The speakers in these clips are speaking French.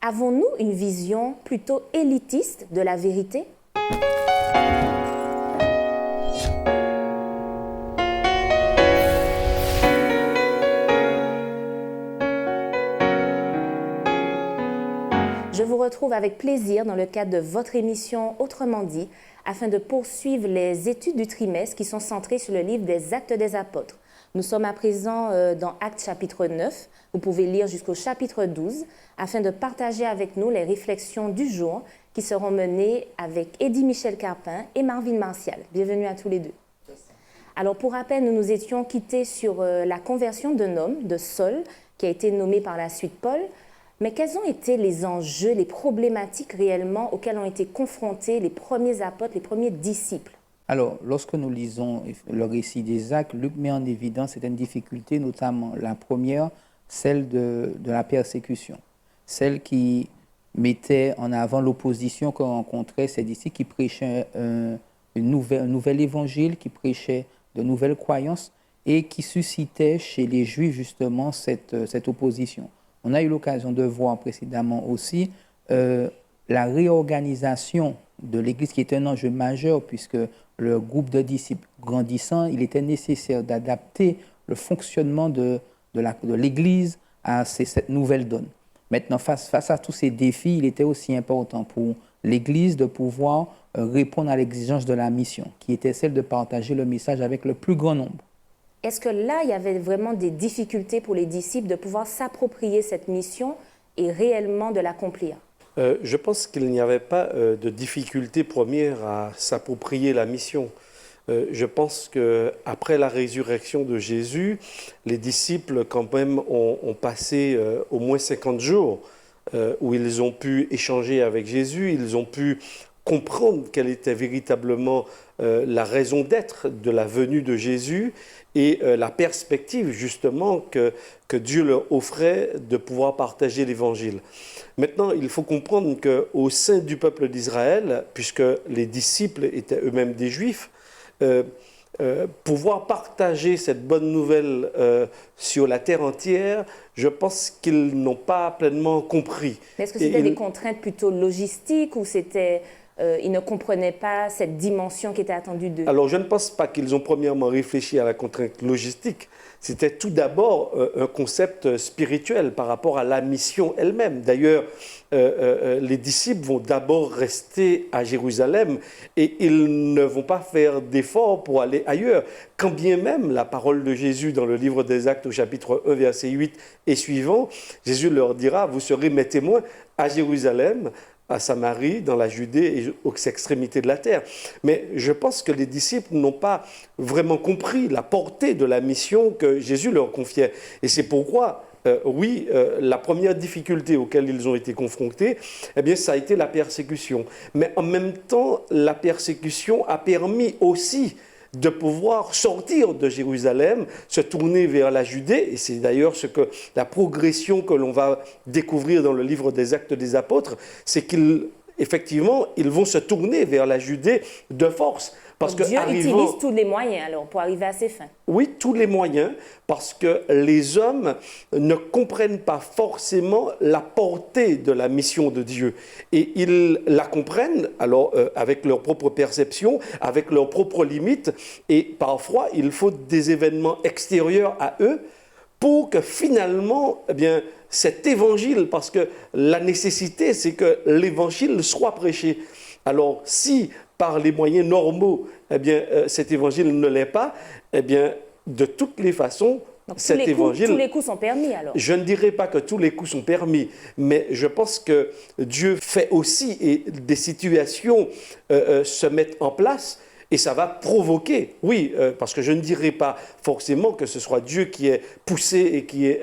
Avons-nous une vision plutôt élitiste de la vérité? Je vous retrouve avec plaisir dans le cadre de votre émission Autrement dit, afin de poursuivre les études du trimestre qui sont centrées sur le livre des Actes des Apôtres. Nous sommes à présent dans Actes chapitre 9. Vous pouvez lire jusqu'au chapitre 12 afin de partager avec nous les réflexions du jour qui seront menées avec Eddie Michel Carpin et Marvin Martial. Bienvenue à tous les deux. Alors pour rappel, nous nous étions quittés sur la conversion d'un homme, de Saul, qui a été nommé par la suite Paul. Mais quels ont été les enjeux, les problématiques réellement auxquelles ont été confrontés les premiers apôtres, les premiers disciples? Alors, lorsque nous lisons le récit des Actes, Luc met en évidence certaines difficultés, notamment la première, celle de la persécution, celle qui mettait en avant l'opposition que rencontraient ces disciples qui prêchaient un nouvel évangile, qui prêchaient de nouvelles croyances et qui suscitait chez les Juifs justement cette opposition. On a eu l'occasion de voir précédemment aussi la réorganisation de l'Église qui est un enjeu majeur puisque le groupe de disciples grandissant, il était nécessaire d'adapter le fonctionnement de l'Église à cette nouvelle donne. Maintenant, face à tous ces défis, il était aussi important pour l'Église de pouvoir répondre à l'exigence de la mission, qui était celle de partager le message avec le plus grand nombre. Est-ce que là, il y avait vraiment des difficultés pour les disciples de pouvoir s'approprier cette mission et réellement de l'accomplir? Je pense qu'il n'y avait pas de difficulté première à s'approprier la mission. Je pense qu'après la résurrection de Jésus, les disciples quand même ont passé au moins 50 jours où ils ont pu échanger avec Jésus, ils ont pu comprendre quelle était véritablement la raison d'être de la venue de Jésus et la perspective justement que Dieu leur offrait de pouvoir partager l'Évangile. Maintenant, il faut comprendre qu'au sein du peuple d'Israël, puisque les disciples étaient eux-mêmes des Juifs, pouvoir partager cette bonne nouvelle sur la terre entière, je pense qu'ils n'ont pas pleinement compris. Mais est-ce que c'était des contraintes plutôt logistiques ou c'était... ils ne comprenaient pas cette dimension qui était attendue d'eux? Alors, je ne pense pas qu'ils ont premièrement réfléchi à la contrainte logistique. C'était tout d'abord un concept spirituel par rapport à la mission elle-même. D'ailleurs, les disciples vont d'abord rester à Jérusalem et ils ne vont pas faire d'efforts pour aller ailleurs. Quand bien même la parole de Jésus dans le livre des Actes au chapitre 1, verset 8 et suivant, Jésus leur dira « Vous serez mes témoins à Jérusalem ». À Samarie, dans la Judée et aux extrémités de la terre. Mais je pense que les disciples n'ont pas vraiment compris la portée de la mission que Jésus leur confiait. Et c'est pourquoi, la première difficulté auquel ils ont été confrontés, eh bien, ça a été la persécution. Mais en même temps, la persécution a permis aussi de pouvoir sortir de Jérusalem, se tourner vers la Judée, et c'est d'ailleurs la progression que l'on va découvrir dans le livre des Actes des Apôtres, c'est qu'effectivement, ils vont se tourner vers la Judée de force. Parce que Dieu utilise tous les moyens alors pour arriver à ses fins. Oui, tous les moyens, parce que les hommes ne comprennent pas forcément la portée de la mission de Dieu. Et ils la comprennent alors avec leur propre perception, avec leurs propres limites. Et parfois, il faut des événements extérieurs à eux pour que finalement, eh bien, cet évangile, parce que la nécessité, c'est que l'évangile soit prêché. Alors, si par les moyens normaux, eh bien, cet évangile ne l'est pas, eh bien, de toutes les façons, donc, tous les coups sont permis alors? Je ne dirais pas que tous les coups sont permis, mais je pense que Dieu fait aussi et des situations se mettent en place. Et ça va provoquer, oui, parce que je ne dirais pas forcément que ce soit Dieu qui ait poussé et qui ait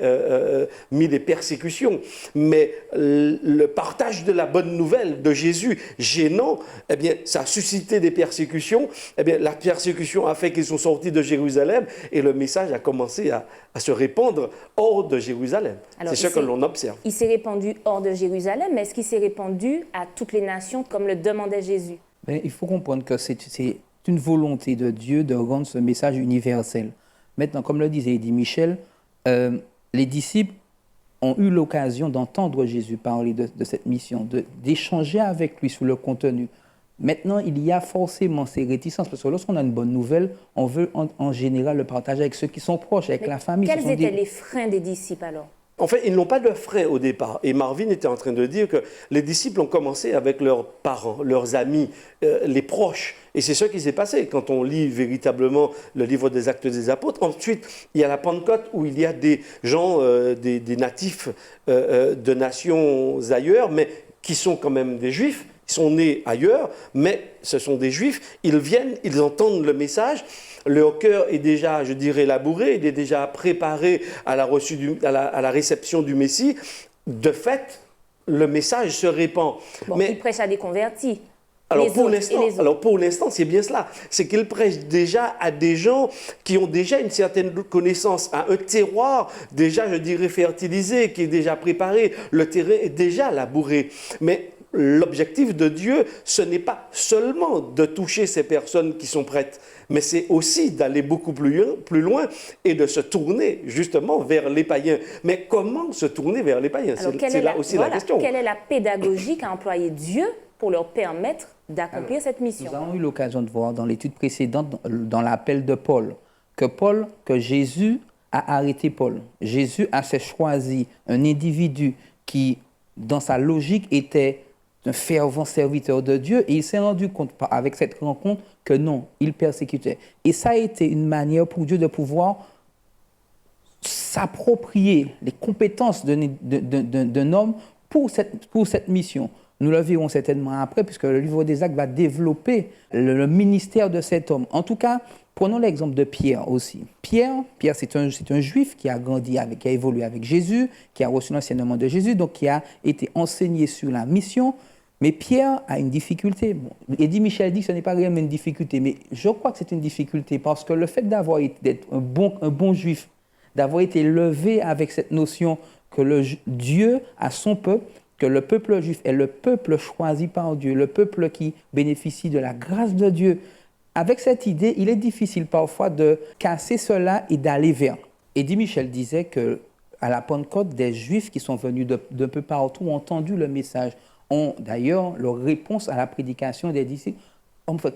mis les persécutions, mais le partage de la bonne nouvelle de Jésus gênant, eh bien, ça a suscité des persécutions. Eh bien, la persécution a fait qu'ils sont sortis de Jérusalem et le message a commencé à se répandre hors de Jérusalem. C'est ce que l'on observe. Il s'est répandu hors de Jérusalem, mais est-ce qu'il s'est répandu à toutes les nations comme le demandait Jésus? Mais il faut comprendre que c'est une volonté de Dieu de rendre ce message universel. Maintenant, comme le disait Eddie Michel, les disciples ont eu l'occasion d'entendre Jésus parler de cette mission, d'échanger avec lui sur le contenu. Maintenant, il y a forcément ces réticences, parce que lorsqu'on a une bonne nouvelle, on veut en général le partager avec ceux qui sont proches, avec la famille. Quels étaient les freins des disciples alors? En fait, ils n'ont pas de frein au départ. Et Marvin était en train de dire que les disciples ont commencé avec leurs parents, leurs amis, les proches. Et c'est ce qui s'est passé quand on lit véritablement le livre des Actes des Apôtres. Ensuite, il y a la Pentecôte où il y a des gens, des natifs de nations ailleurs, mais qui sont quand même des Juifs. Ils sont nés ailleurs, mais ce sont des Juifs. Ils viennent, ils entendent le message. Leur cœur est déjà, je dirais, labouré, il est déjà préparé à la réception du Messie. De fait, le message se répand. Bon, mais ils prêchent à des convertis. Alors pour l'instant, c'est bien cela. C'est qu'ils prêchent déjà à des gens qui ont déjà une certaine connaissance, à un terroir déjà, je dirais, fertilisé, qui est déjà préparé. Le terrain est déjà labouré. Mais l'objectif de Dieu, ce n'est pas seulement de toucher ces personnes qui sont prêtes, mais c'est aussi d'aller beaucoup plus loin et de se tourner justement vers les païens. Mais comment se tourner vers les païens? C'est là aussi la question. Quelle est la pédagogie qu'a employé Dieu pour leur permettre d'accomplir cette mission? Nous avons eu l'occasion de voir dans l'étude précédente, dans l'appel de Paul, que Jésus a arrêté Paul. Jésus a choisi un individu qui, dans sa logique, était un fervent serviteur de Dieu, et il s'est rendu compte avec cette rencontre que non, il persécutait. Et ça a été une manière pour Dieu de pouvoir s'approprier les compétences d'un homme pour cette mission. Nous le verrons certainement après, puisque le livre des Actes va développer le ministère de cet homme. En tout cas, prenons l'exemple de Pierre aussi. Pierre c'est un juif qui a grandi qui a évolué avec Jésus, qui a reçu l'enseignement de Jésus, donc qui a été enseigné sur la mission. Mais Pierre a une difficulté. Bon, Eddie Michel dit que ce n'est pas réellement une difficulté, mais je crois que c'est une difficulté parce que le fait d'être un bon juif, d'avoir été élevé avec cette notion que Dieu a son peuple, que le peuple juif est le peuple choisi par Dieu, le peuple qui bénéficie de la grâce de Dieu. Avec cette idée, il est difficile parfois de casser cela et d'aller vers. Eddie Michel disait qu'à la Pentecôte, des Juifs qui sont venus d'un peu partout ont entendu le message, ont d'ailleurs leur réponse à la prédication des disciples.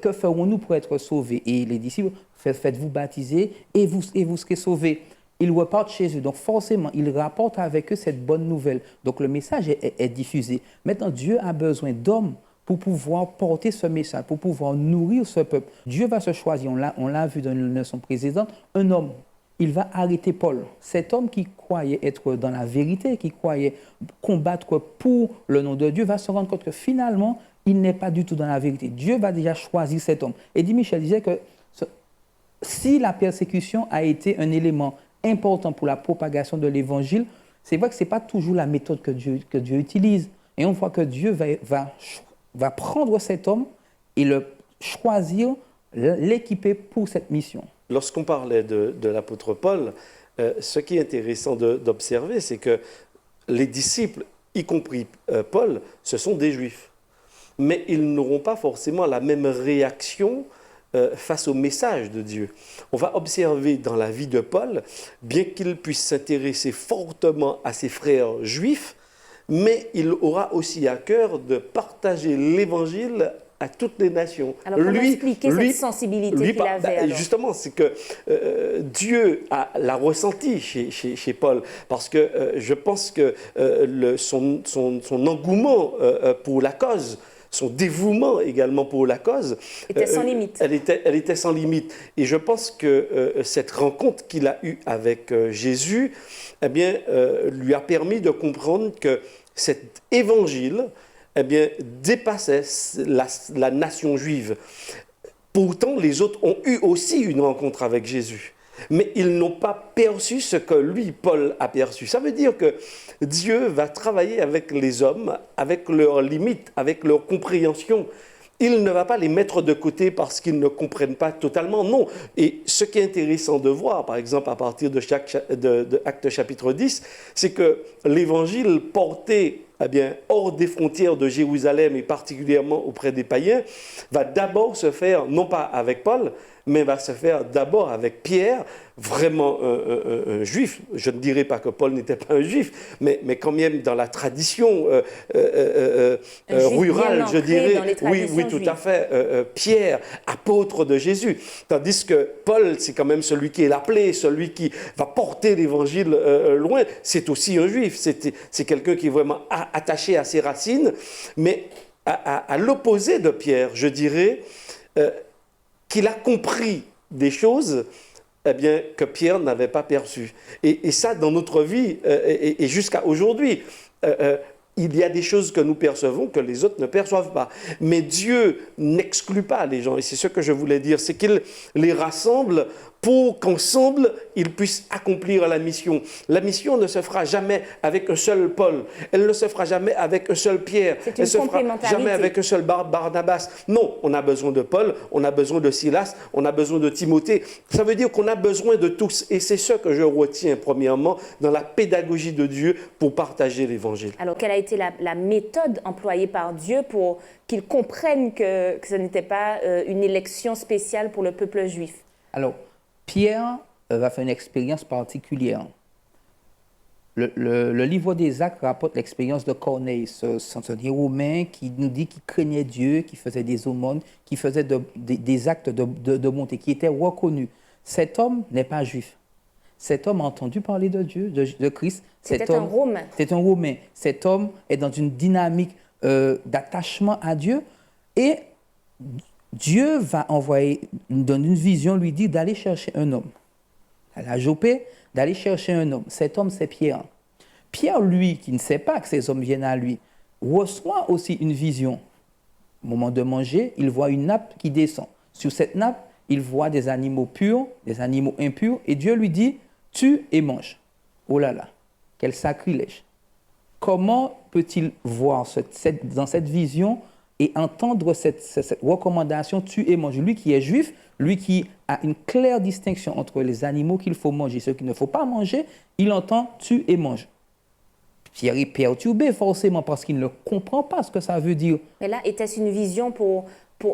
Que ferons-nous pour être sauvés? Et les disciples, faites-vous baptiser et vous serez sauvés. Ils repartent chez eux. Donc forcément, ils rapportent avec eux cette bonne nouvelle. Donc le message est diffusé. Maintenant, Dieu a besoin d'hommes pour pouvoir porter ce message, pour pouvoir nourrir ce peuple. Dieu va se choisir, on l'a vu dans une leçon précédente, un homme. Il va arrêter Paul. Cet homme qui croyait être dans la vérité, qui croyait combattre pour le nom de Dieu, va se rendre compte que finalement, il n'est pas du tout dans la vérité. Dieu va déjà choisir cet homme. Eddie Michel disait que si la persécution a été un élément important pour la propagation de l'évangile, c'est vrai que ce n'est pas toujours la méthode que Dieu utilise. Et on voit que Dieu va prendre cet homme et le choisir, l'équiper pour cette mission. Lorsqu'on parlait de l'apôtre Paul, ce qui est intéressant d'observer, c'est que les disciples, y compris Paul, ce sont des Juifs. Mais ils n'auront pas forcément la même réaction face au message de Dieu. On va observer dans la vie de Paul, bien qu'il puisse s'intéresser fortement à ses frères juifs, mais il aura aussi à cœur de partager l'évangile à toutes les nations. Alors, comment expliquer cette sensibilité qu'il avait alors? Justement, c'est que Dieu l'a ressenti chez Paul, parce que je pense que son engouement pour la cause, son dévouement également pour la cause, était sans limite. Elle était sans limite. Et je pense que cette rencontre qu'il a eue avec Jésus, eh bien, lui a permis de comprendre que cet évangile, eh bien, dépassait la nation juive. Pourtant, les autres ont eu aussi une rencontre avec Jésus. Mais ils n'ont pas perçu ce que lui, Paul, a perçu. Ça veut dire que Dieu va travailler avec les hommes, avec leurs limites, avec leur compréhension. Il ne va pas les mettre de côté parce qu'ils ne comprennent pas totalement, non. Et ce qui est intéressant de voir, par exemple, à partir de Actes chapitre 10, c'est que l'évangile porté hors des frontières de Jérusalem et particulièrement auprès des païens, va d'abord se faire, non pas avec Paul, mais va se faire d'abord avec Pierre, vraiment un juif. Je ne dirais pas que Paul n'était pas un juif, mais quand même dans la tradition rurale, je dirais, oui, tout à fait, Pierre, apôtre de Jésus. Tandis que Paul, c'est quand même celui qui est l'appelé, celui qui va porter l'évangile loin. C'est aussi un juif, c'est quelqu'un qui est vraiment attaché à ses racines, mais à l'opposé de Pierre, je dirais qu'il a compris des choses que Pierre n'avait pas perçues. Et ça, dans notre vie, et jusqu'à aujourd'hui, il y a des choses que nous percevons que les autres ne perçoivent pas. Mais Dieu n'exclut pas les gens, et c'est ce que je voulais dire, c'est qu'il les rassemble pour qu'ensemble, ils puissent accomplir la mission. La mission ne se fera jamais avec un seul Paul. Elle ne se fera jamais avec un seul Pierre. Elle ne se fera jamais avec un seul Barnabas. Non, on a besoin de Paul, on a besoin de Silas, on a besoin de Timothée. Ça veut dire qu'on a besoin de tous. Et c'est ce que je retiens, premièrement, dans la pédagogie de Dieu pour partager l'Évangile. Alors, quelle a été la méthode employée par Dieu pour qu'ils comprennent que ce n'était pas une élection spéciale pour le peuple juif? Alors, Pierre va faire une expérience particulière. Le livre des Actes rapporte l'expérience de Corneille, ce centenier romain qui nous dit qu'il craignait Dieu, qui faisait des aumônes, qui faisait des actes de bonté, qui était reconnu. Cet homme n'est pas juif. Cet homme a entendu parler de Dieu, de Christ. C'était un Romain. C'est un Romain. Cet homme est dans une dynamique d'attachement à Dieu et Dieu va envoyer, nous donne une vision, lui dit d'aller chercher un homme. À la Jopé, d'aller chercher un homme. Cet homme, c'est Pierre. Pierre, lui, qui ne sait pas que ces hommes viennent à lui, reçoit aussi une vision. Au moment de manger, il voit une nappe qui descend. Sur cette nappe, il voit des animaux purs, des animaux impurs, et Dieu lui dit, tue et mange. Oh là là, quel sacrilège. Comment peut-il voir dans cette vision et entendre cette recommandation, tue et mange? Lui qui est juif, lui qui a une claire distinction entre les animaux qu'il faut manger et ceux qu'il ne faut pas manger, il entend tue et mange. Pierre est perturbé forcément parce qu'il ne comprend pas ce que ça veut dire. Mais là, était-ce une vision pour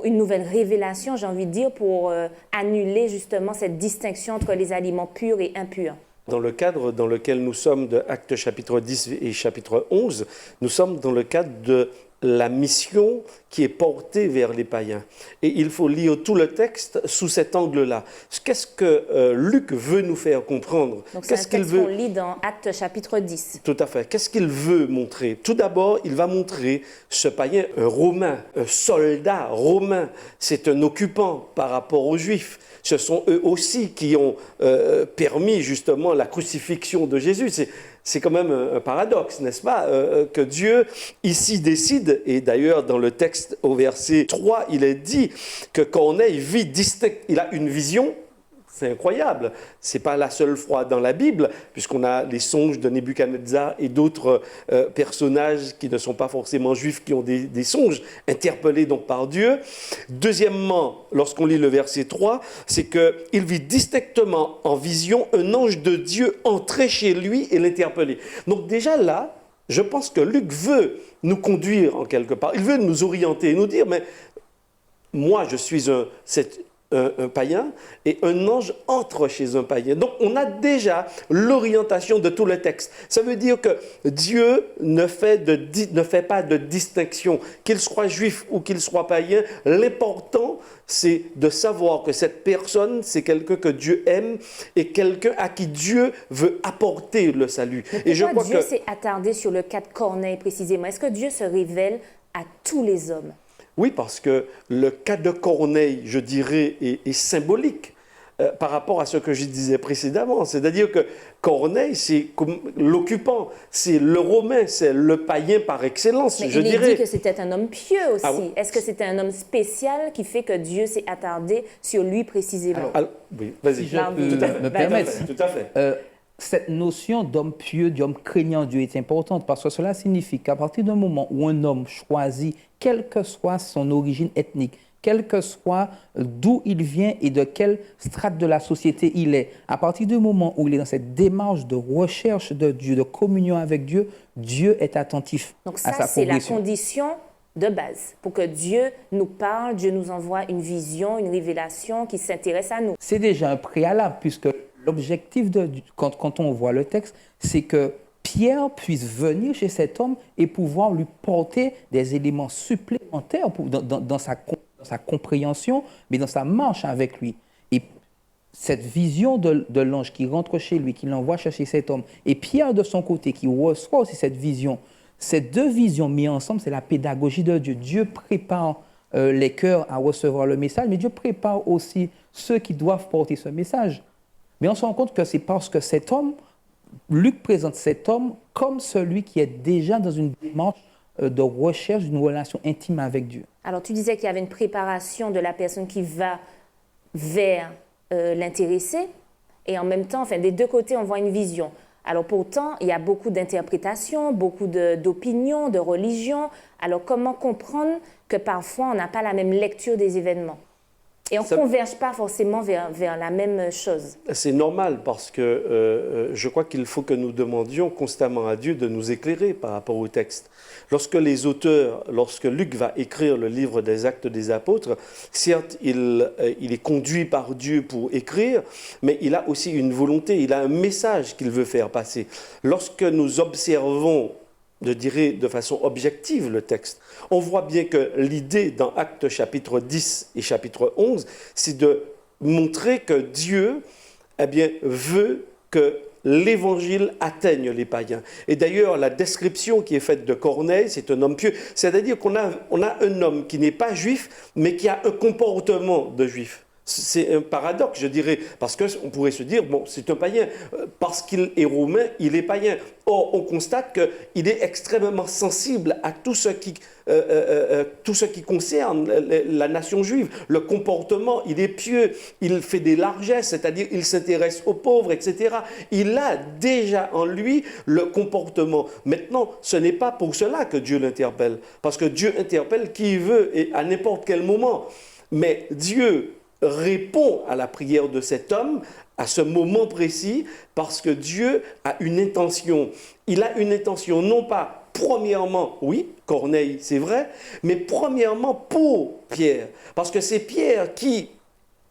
une nouvelle révélation, j'ai envie de dire, pour annuler justement cette distinction entre les aliments purs et impurs? Dans le cadre dans lequel nous sommes de Actes chapitre 10 et chapitre 11, nous sommes dans le cadre de la mission qui est portée vers les païens. Et il faut lire tout le texte sous cet angle-là. Qu'est-ce que Luc veut nous faire comprendre? Donc c'est un texte qu'on lit dans Actes chapitre 10. Tout à fait. Qu'est-ce qu'il veut montrer? Tout d'abord, il va montrer ce païen, un Romain, un soldat romain. C'est un occupant par rapport aux Juifs. Ce sont eux aussi qui ont permis justement la crucifixion de Jésus. C'est quand même un paradoxe, n'est-ce pas, que Dieu ici décide, et d'ailleurs dans le texte au verset 3, il est dit que Corneille vit distinct, il a une vision. C'est incroyable. Ce n'est pas la seule fois dans la Bible, puisqu'on a les songes de Nebuchadnezzar et d'autres personnages qui ne sont pas forcément juifs, qui ont des songes interpellés donc par Dieu. Deuxièmement, lorsqu'on lit le verset 3, c'est qu'il vit distinctement en vision un ange de Dieu entrer chez lui et l'interpeller. Donc déjà là, je pense que Luc veut nous conduire en quelque part. Il veut nous orienter et nous dire, mais moi je suis un païen, et un ange entre chez un païen. Donc, on a déjà l'orientation de tout le texte. Ça veut dire que Dieu ne fait pas de distinction. Qu'il soit juif ou qu'il soit païen, l'important, c'est de savoir que cette personne, c'est quelqu'un que Dieu aime et quelqu'un à qui Dieu veut apporter le salut. Mais pourquoi Dieu s'est attardé sur le cas de Corneille précisément? Est-ce que Dieu se révèle à tous les hommes? Oui, parce que le cas de Corneille, je dirais, est symbolique par rapport à ce que je disais précédemment. C'est-à-dire que Corneille, c'est comme l'occupant, c'est le Romain, c'est le païen par excellence, mais je dirais. Il dit que c'était un homme pieux aussi. Ah oui. Est-ce que c'était un homme spécial qui fait que Dieu s'est attardé sur lui précisément? Oui, vas-y. Si je peux me permettre. Tout à fait. Cette notion d'homme pieux, d'homme craignant Dieu est importante parce que cela signifie qu'à partir d'un moment où un homme choisit, quelle que soit son origine ethnique, quel que soit d'où il vient et de quelle strate de la société il est, à partir du moment où il est dans cette démarche de recherche de Dieu, de communion avec Dieu, Dieu est attentif à sa progression. Donc ça, c'est la condition de base, pour que Dieu nous parle, Dieu nous envoie une vision, une révélation qui s'intéresse à nous. C'est déjà un préalable, puisque l'objectif, quand on voit le texte, c'est que Pierre puisse venir chez cet homme et pouvoir lui porter des éléments supplémentaires dans sa compréhension, mais dans sa marche avec lui. Et cette vision de l'ange qui rentre chez lui, qui l'envoie chercher cet homme, et Pierre de son côté qui reçoit aussi cette vision, ces deux visions mises ensemble, c'est la pédagogie de Dieu. Dieu prépare les cœurs à recevoir le message, mais Dieu prépare aussi ceux qui doivent porter ce message. Mais on se rend compte que c'est parce que cet homme, Luc présente cet homme comme celui qui est déjà dans une démarche de recherche d'une relation intime avec Dieu. Alors, tu disais qu'il y avait une préparation de la personne qui va vers l'intéressé, et en même temps, des deux côtés, on voit une vision. Alors, pourtant, il y a beaucoup d'interprétations, beaucoup d'opinions, de religions. Alors, comment comprendre que parfois, on n'a pas la même lecture des événements? Et on ne converge pas forcément vers la même chose. C'est normal parce que je crois qu'il faut que nous demandions constamment à Dieu de nous éclairer par rapport au texte. Lorsque Luc va écrire le livre des Actes des Apôtres, certes, il est conduit par Dieu pour écrire, mais il a aussi une volonté, il a un message qu'il veut faire passer. Lorsque nous observons, je dirais de façon objective le texte, on voit bien que l'idée dans Actes chapitre 10 et chapitre 11, c'est de montrer que Dieu veut que l'évangile atteigne les païens. Et d'ailleurs, la description qui est faite de Corneille, c'est un homme pieux. C'est-à-dire qu'on a un homme qui n'est pas juif, mais qui a un comportement de juif. C'est un paradoxe, je dirais, parce qu'on pourrait se dire, bon, c'est un païen, parce qu'il est romain, il est païen. Or, on constate qu'il est extrêmement sensible à tout ce qui concerne la nation juive. Le comportement, il est pieux, il fait des largesses, c'est-à-dire il s'intéresse aux pauvres, etc. Il a déjà en lui le comportement. Maintenant, ce n'est pas pour cela que Dieu l'interpelle, parce que Dieu interpelle qui il veut et à n'importe quel moment. Mais Dieu répond à la prière de cet homme à ce moment précis parce que Dieu a une intention. Il a une intention non pas premièrement, oui, Corneille, c'est vrai, mais premièrement pour Pierre. Parce que c'est Pierre qui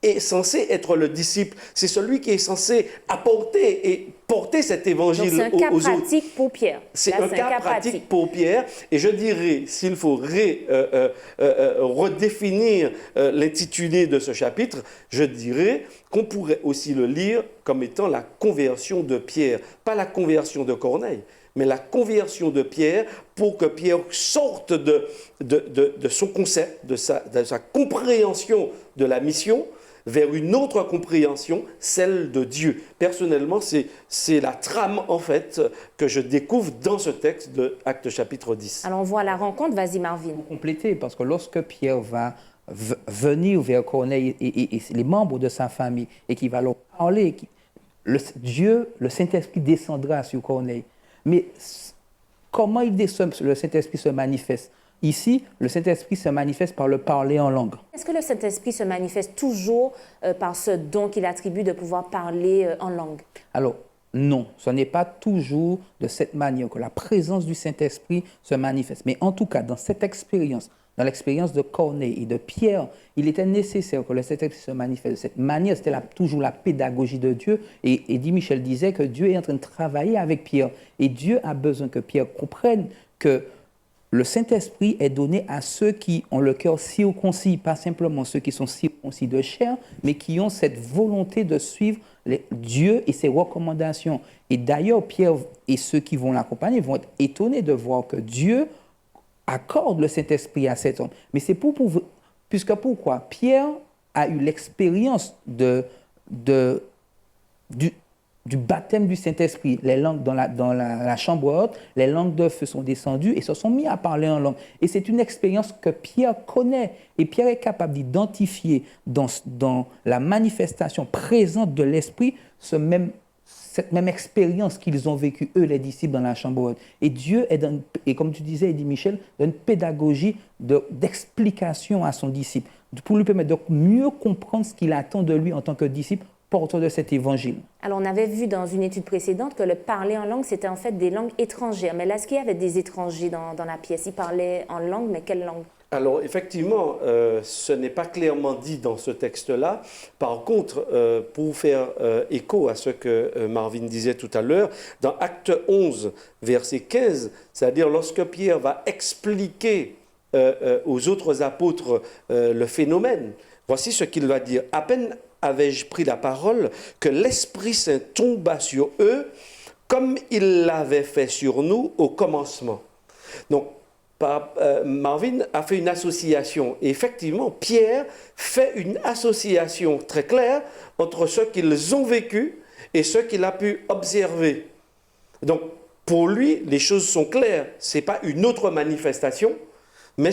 est censé être le disciple. C'est celui qui est censé apporter et porter cet évangile aux autres. C'est un cas pratique pour Pierre. C'est un cas pratique pour Pierre. Et je dirais, s'il faut redéfinir l'intitulé de ce chapitre, je dirais qu'on pourrait aussi le lire comme étant la conversion de Pierre. Pas la conversion de Corneille, mais la conversion de Pierre pour que Pierre sorte de son concept, de sa compréhension de la mission, vers une autre compréhension, celle de Dieu. Personnellement, c'est la trame, en fait, que je découvre dans ce texte de Actes chapitre 10. Alors, on voit la rencontre. Vas-y, Marvin. Pour compléter, parce que lorsque Pierre va venir vers Corneille et les membres de sa famille, et qu'il va leur parler, le Saint-Esprit descendra sur Corneille. Mais comment le Saint-Esprit se manifeste? Ici, le Saint-Esprit se manifeste par le parler en langue. Est-ce que le Saint-Esprit se manifeste toujours par ce don qu'il attribue de pouvoir parler en langue? Alors, non, ce n'est pas toujours de cette manière que la présence du Saint-Esprit se manifeste. Mais en tout cas, dans cette expérience, dans l'expérience de Corneille et de Pierre, il était nécessaire que le Saint-Esprit se manifeste de cette manière. C'était toujours la pédagogie de Dieu. Et Eddie Michel disait que Dieu est en train de travailler avec Pierre. Et Dieu a besoin que Pierre comprenne que le Saint-Esprit est donné à ceux qui ont le cœur circoncis, pas simplement ceux qui sont circoncis de chair, mais qui ont cette volonté de suivre Dieu et ses recommandations. Et d'ailleurs, Pierre et ceux qui vont l'accompagner vont être étonnés de voir que Dieu accorde le Saint-Esprit à cet homme. Mais c'est puisque pourquoi? Pierre a eu l'expérience du baptême du Saint-Esprit. Les langues dans la chambre haute, les langues de feu sont descendues et se sont mis à parler en langue. Et c'est une expérience que Pierre connaît. Et Pierre est capable d'identifier dans la manifestation présente de l'Esprit cette même expérience qu'ils ont vécue, eux, les disciples, dans la chambre haute. Et Dieu et comme tu disais, Eddie Michel, donne une pédagogie d'explication à son disciple, pour lui permettre de mieux comprendre ce qu'il attend de lui en tant que disciple porteurs de cet évangile. Alors, on avait vu dans une étude précédente que le parler en langue, c'était en fait des langues étrangères. Mais là, est-ce qu'il y avait des étrangers dans la pièce? Ils parlaient en langue, mais quelle langue? Alors, effectivement, ce n'est pas clairement dit dans ce texte-là. Par contre, pour faire écho à ce que Marvin disait tout à l'heure, dans Acte 11, verset 15, c'est-à-dire lorsque Pierre va expliquer aux autres apôtres le phénomène, voici ce qu'il va dire. « À peine avais-je pris la parole que l'Esprit Saint tomba sur eux comme il l'avait fait sur nous au commencement. » Donc, Marvin a fait une association. Et effectivement, Pierre fait une association très claire entre ce qu'ils ont vécu et ce qu'il a pu observer. Donc, pour lui, les choses sont claires. Ce n'est pas une autre manifestation, mais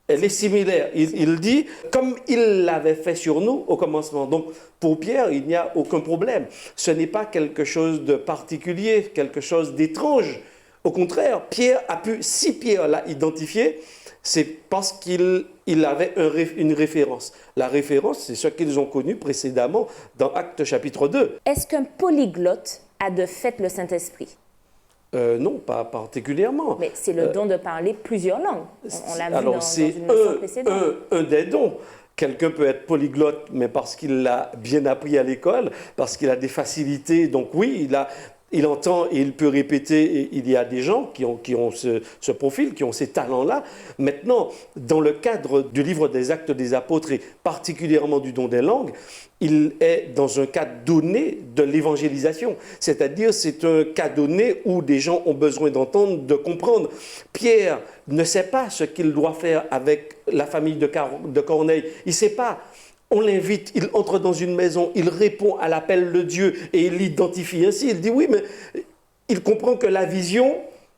elle est similaire. Il dit, comme il l'avait fait sur nous au commencement. Donc, pour Pierre, il n'y a aucun problème. Ce n'est pas quelque chose de particulier, quelque chose d'étrange. Au contraire, si Pierre l'a identifié, c'est parce qu'il avait une référence. La référence, c'est ce qu'ils ont connu précédemment dans Actes chapitre 2. Est-ce qu'un polyglotte a de fait le Saint-Esprit? Non, pas particulièrement. Mais c'est le don de parler plusieurs langues. On l'a vu dans une leçon précédente. Un des dons. Quelqu'un peut être polyglotte, mais parce qu'il l'a bien appris à l'école, parce qu'il a des facilités. Donc oui, il entend et il peut répéter. Et il y a des gens qui ont ce profil, qui ont ces talents-là. Maintenant, dans le cadre du livre des Actes des Apôtres, et particulièrement du don des langues, il est dans un cas donné de l'évangélisation. C'est-à-dire, c'est un cas donné où des gens ont besoin d'entendre, de comprendre. Pierre ne sait pas ce qu'il doit faire avec la famille de Corneille. Il ne sait pas. On l'invite, il entre dans une maison, il répond à l'appel de Dieu et il l'identifie ainsi. Il dit oui, mais il comprend que la vision,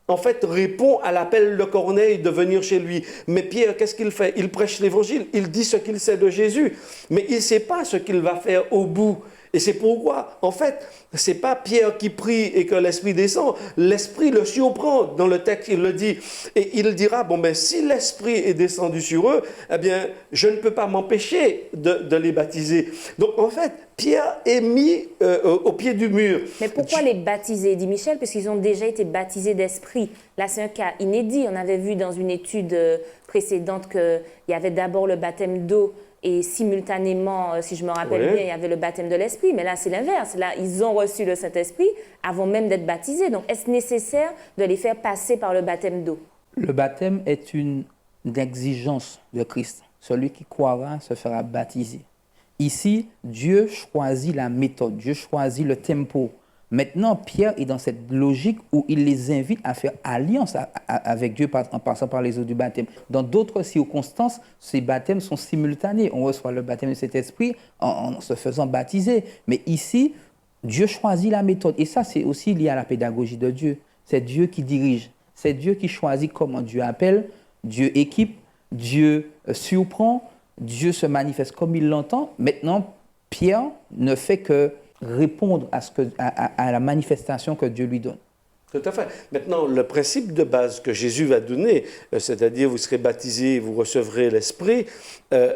en fait, répond à l'appel de Corneille de venir chez lui. Mais Pierre, qu'est-ce qu'il fait? Il prêche l'évangile, il dit ce qu'il sait de Jésus, mais il ne sait pas ce qu'il va faire au bout. Et c'est pourquoi, en fait, ce n'est pas Pierre qui prie et que l'Esprit descend. L'Esprit le surprend. Dans le texte, il le dit. Et il dira, bon, ben, si l'Esprit est descendu sur eux, eh bien, je ne peux pas m'empêcher de les baptiser. Donc, en fait, Pierre est mis au pied du mur. Mais pourquoi les baptiser, dit Michel? Parce qu'ils ont déjà été baptisés d'Esprit. Là, c'est un cas inédit. On avait vu dans une étude précédente qu'il y avait d'abord le baptême d'eau et simultanément, si je me rappelle bien, il y avait le baptême de l'Esprit. Mais là, c'est l'inverse. Là, ils ont reçu le Saint-Esprit avant même d'être baptisés. Donc, est-ce nécessaire de les faire passer par le baptême d'eau? Le baptême est une exigence de Christ. Celui qui croira se fera baptiser. Ici, Dieu choisit la méthode, Dieu choisit le tempo. Maintenant, Pierre est dans cette logique où il les invite à faire alliance avec Dieu en passant par les eaux du baptême. Dans d'autres circonstances, ces baptêmes sont simultanés. On reçoit le baptême de cet esprit en se faisant baptiser. Mais ici, Dieu choisit la méthode. Et ça, c'est aussi lié à la pédagogie de Dieu. C'est Dieu qui dirige. C'est Dieu qui choisit comment Dieu appelle, Dieu équipe, Dieu surprend, Dieu se manifeste comme il l'entend. Maintenant, Pierre ne fait que répondre à la manifestation que Dieu lui donne. Tout à fait. Maintenant, le principe de base que Jésus va donner, c'est-à-dire vous serez baptisés, vous recevrez l'Esprit,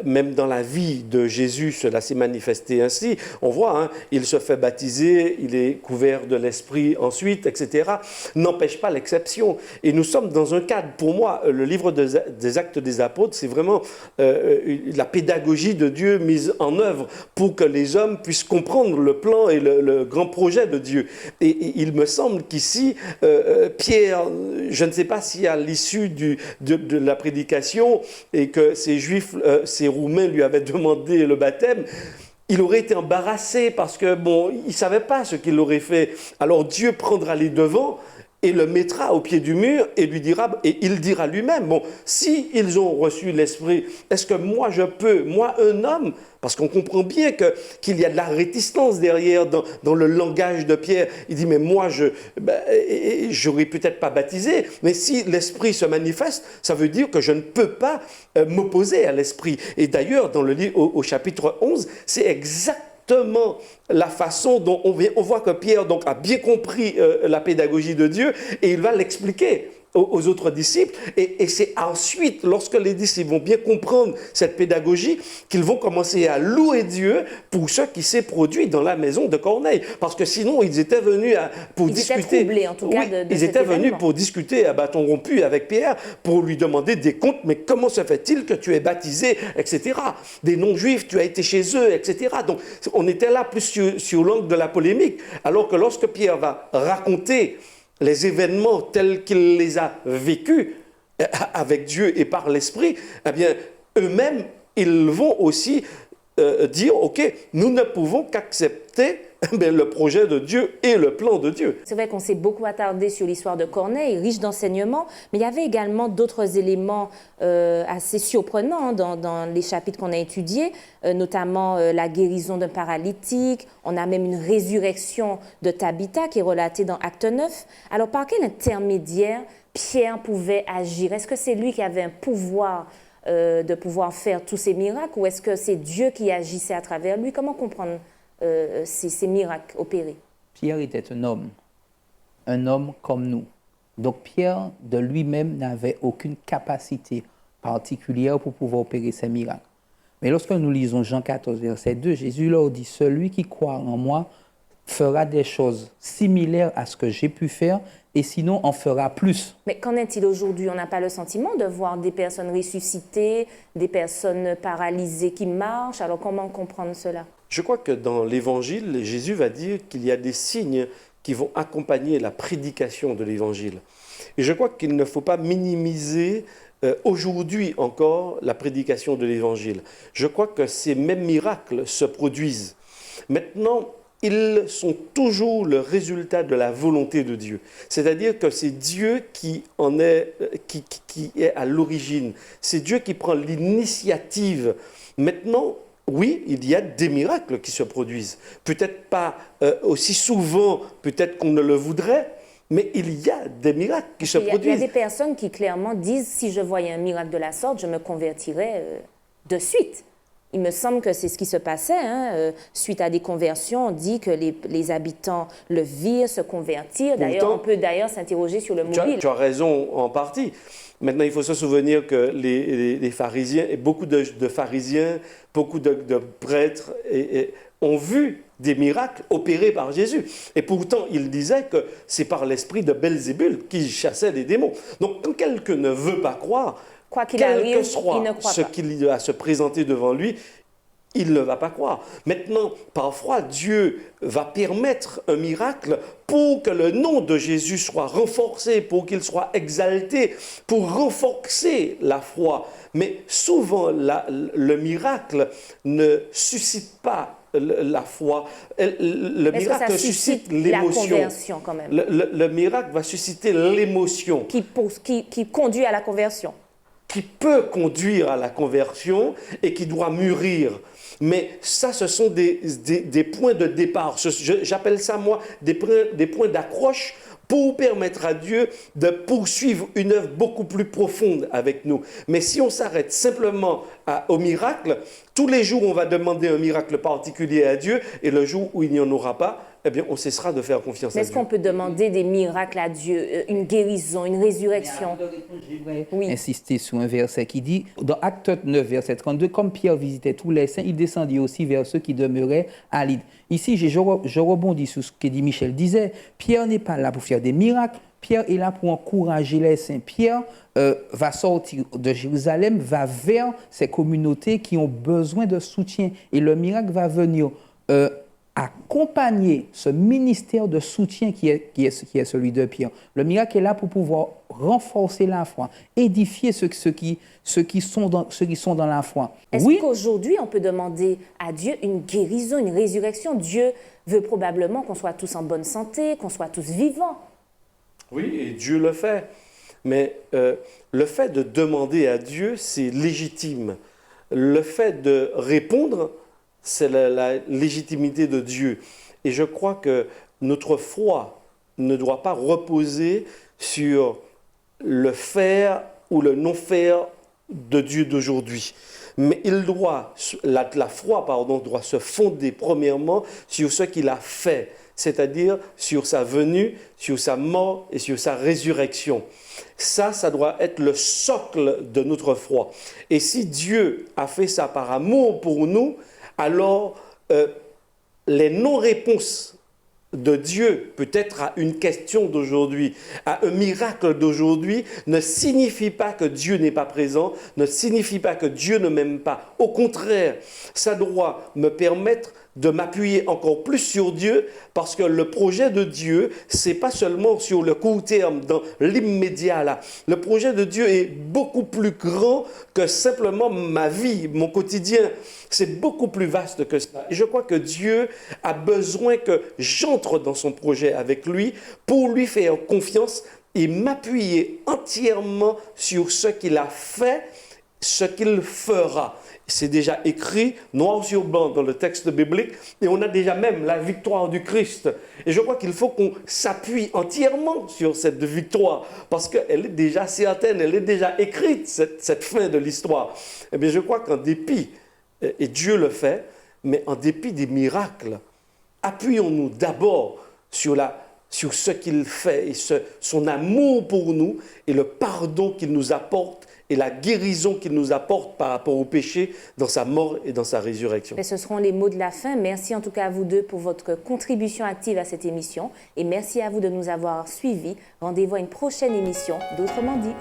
même dans la vie de Jésus, cela s'est manifesté ainsi. On voit, hein, il se fait baptiser, il est couvert de l'Esprit ensuite, etc. N'empêche pas l'exception. Et nous sommes dans un cadre, pour moi, le livre des Actes des Apôtres, c'est vraiment la pédagogie de Dieu mise en œuvre pour que les hommes puissent comprendre le plan et le grand projet de Dieu. Et il me semble qu'ici, Pierre, je ne sais pas si à l'issue de la prédication et que ces Juifs, ces Roumains lui avaient demandé le baptême, il aurait été embarrassé parce que, bon, il ne savait pas ce qu'il aurait fait. Alors Dieu prendra les devants et le mettra au pied du mur et lui dira, et il dira lui-même, bon, si ils ont reçu l'Esprit, est-ce que moi je peux, moi un homme, parce qu'on comprend bien qu'il y a de la réticence derrière dans le langage de Pierre. Il dit, mais moi, j'aurais peut-être pas baptisé, mais si l'Esprit se manifeste, ça veut dire que je ne peux pas m'opposer à l'Esprit. Et d'ailleurs, dans le livre, au chapitre 11, c'est exactement la façon dont on voit que Pierre donc, a bien compris la pédagogie de Dieu et il va l'expliquer. aux autres disciples. Et c'est ensuite, lorsque les disciples vont bien comprendre cette pédagogie, qu'ils vont commencer à louer Dieu pour ce qui s'est produit dans la maison de Corneille. Parce que sinon, ils étaient venus pour discuter. Ils étaient troublés, en tout cas, de ils cet étaient venus événement. pour discuter à bâton rompu avec Pierre, pour lui demander des comptes. Mais comment se fait-il que tu es baptisé, etc. Des non-juifs, tu as été chez eux, etc. Donc, on était là plus sur l'angle de la polémique. Alors que lorsque Pierre va raconter les événements tels qu'il les a vécus avec Dieu et par l'Esprit, eh bien, eux-mêmes, ils vont aussi dire, OK, nous ne pouvons qu'accepter le projet de Dieu et le plan de Dieu. C'est vrai qu'on s'est beaucoup attardé sur l'histoire de Corneille, riche d'enseignements, mais il y avait également d'autres éléments assez surprenants dans les chapitres qu'on a étudiés, notamment la guérison d'un paralytique. On a même une résurrection de Tabitha qui est relatée dans Acte 9. Alors, par quel intermédiaire Pierre pouvait agir? Est-ce que c'est lui qui avait un pouvoir de pouvoir faire tous ces miracles, ou est-ce que c'est Dieu qui agissait à travers lui? Comment comprendre ces miracles opérés? Pierre était un homme comme nous. Donc Pierre, de lui-même, n'avait aucune capacité particulière pour pouvoir opérer ces miracles. Mais lorsque nous lisons Jean 14, verset 2, Jésus leur dit, « Celui qui croit en moi fera des choses similaires à ce que j'ai pu faire, et sinon en fera plus. » Mais qu'en est-il aujourd'hui? On n'a pas le sentiment de voir des personnes ressuscitées, des personnes paralysées qui marchent. Alors comment comprendre cela? Je crois que dans l'Évangile, Jésus va dire qu'il y a des signes qui vont accompagner la prédication de l'Évangile. Et je crois qu'il ne faut pas minimiser aujourd'hui encore la prédication de l'Évangile. Je crois que ces mêmes miracles se produisent. Maintenant, ils sont toujours le résultat de la volonté de Dieu. C'est-à-dire que c'est Dieu qui est à l'origine. C'est Dieu qui prend l'initiative. Maintenant, oui, il y a des miracles qui se produisent. Peut-être pas aussi souvent, peut-être qu'on ne le voudrait, mais il y a des miracles qui se produisent. Il y a des personnes qui clairement disent, si je voyais un miracle de la sorte, je me convertirais de suite. Il me semble que c'est ce qui se passait. Suite à des conversions, on dit que les habitants le virent, se convertirent. D'ailleurs, on peut s'interroger sur le mobile. Tu as raison en partie. Maintenant, il faut se souvenir que les pharisiens, et beaucoup de pharisiens, beaucoup de prêtres ont vu des miracles opérés par Jésus. Et pourtant, ils disaient que c'est par l'esprit de Belzébul qui chassait les démons. Donc, quand quelqu'un ne veut pas croire, quoi qu'il arrive, que soit il ne croit ce pas. qu'il a à se présenter devant lui, il ne va pas croire. Maintenant, parfois, Dieu va permettre un miracle pour que le nom de Jésus soit renforcé, pour qu'il soit exalté, pour renforcer la foi. Mais souvent, le miracle ne suscite pas la foi. Le miracle suscite l'émotion. La conversion, quand même. Le miracle va susciter l'émotion. Qui conduit à la conversion. Qui peut conduire à la conversion et qui doit mûrir. Mais ça, ce sont des points de départ. J'appelle ça, moi, des points d'accroche pour permettre à Dieu de poursuivre une œuvre beaucoup plus profonde avec nous. Mais si on s'arrête simplement au miracle, tous les jours, on va demander un miracle particulier à Dieu, et le jour où il n'y en aura pas, eh bien, on cessera de faire confiance à Dieu. Est-ce qu'on peut demander des miracles à Dieu, une guérison, une résurrection? Oui. Insister sur un verset qui dit, dans Acte 9, verset 32, comme Pierre visitait tous les saints, il descendit aussi vers ceux qui demeuraient à Lydde. Ici, je rebondis sur ce que dit Michel disait. Pierre n'est pas là pour faire des miracles. Pierre est là pour encourager les saints. Pierre va sortir de Jérusalem, va vers ces communautés qui ont besoin de soutien. Et le miracle va venir accompagner ce ministère de soutien qui est celui de Pierre. Le miracle est là pour pouvoir renforcer la foi, édifier ceux qui sont dans la foi. Est-ce qu'aujourd'hui, on peut demander à Dieu une guérison, une résurrection? Dieu veut probablement qu'on soit tous en bonne santé, qu'on soit tous vivants. Oui, et Dieu le fait. Mais le fait de demander à Dieu, c'est légitime. Le fait de répondre, c'est la légitimité de Dieu. Et je crois que notre foi ne doit pas reposer sur le faire ou le non-faire de Dieu d'aujourd'hui. Mais la foi doit se fonder premièrement sur ce qu'il a fait, c'est-à-dire sur sa venue, sur sa mort et sur sa résurrection. Ça doit être le socle de notre foi. Et si Dieu a fait ça par amour pour nous, alors les non-réponses de Dieu, peut-être à une question d'aujourd'hui, à un miracle d'aujourd'hui, ne signifie pas que Dieu n'est pas présent, ne signifie pas que Dieu ne m'aime pas. Au contraire, ça doit me permettre de m'appuyer encore plus sur Dieu, parce que le projet de Dieu, c'est pas seulement sur le court terme, dans l'immédiat là. Le projet de Dieu est beaucoup plus grand que simplement ma vie, mon quotidien. C'est beaucoup plus vaste que ça. Et je crois que Dieu a besoin que j'entre dans son projet avec lui pour lui faire confiance et m'appuyer entièrement sur ce qu'il a fait, ce qu'il fera. C'est déjà écrit noir sur blanc dans le texte biblique et on a déjà même la victoire du Christ. Et je crois qu'il faut qu'on s'appuie entièrement sur cette victoire parce qu'elle est déjà certaine, elle est déjà écrite, cette fin de l'histoire. Eh bien, je crois qu'en dépit, et Dieu le fait, mais en dépit des miracles, appuyons-nous d'abord sur ce qu'il fait et son amour pour nous et le pardon qu'il nous apporte et la guérison qu'il nous apporte par rapport au péché dans sa mort et dans sa résurrection. Et ce seront les mots de la fin. Merci en tout cas à vous deux pour votre contribution active à cette émission. Et merci à vous de nous avoir suivis. Rendez-vous à une prochaine émission d'Autrement dit.